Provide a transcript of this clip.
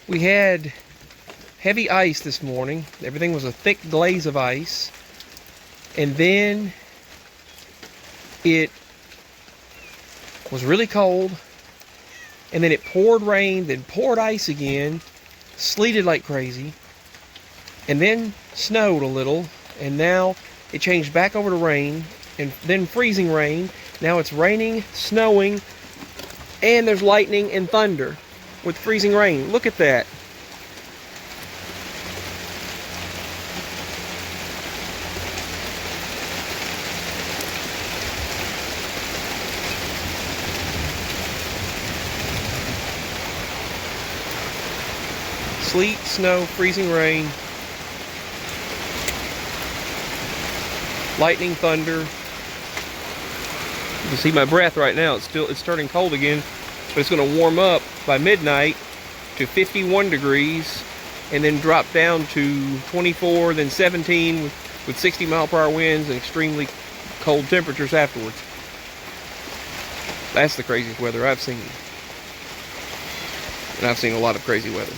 We had heavy ice this morning. Everything was a thick glaze of ice. And then it was really cold. And then it poured rain, then poured ice again, sleeted like crazy, and then snowed a little. And now it changed back over to rain, and then freezing rain. Now it's raining, snowing, and there's lightning and thunder with freezing rain. Look at that. Sleet, snow, freezing rain, lightning, thunder. You can see my breath right now. It's turning cold again, but it's going to warm up by midnight to 51 degrees and then drop down to 24, then 17 with 60-mile-per-hour winds and extremely cold temperatures afterwards. That's the craziest weather I've seen. And I've seen a lot of crazy weather.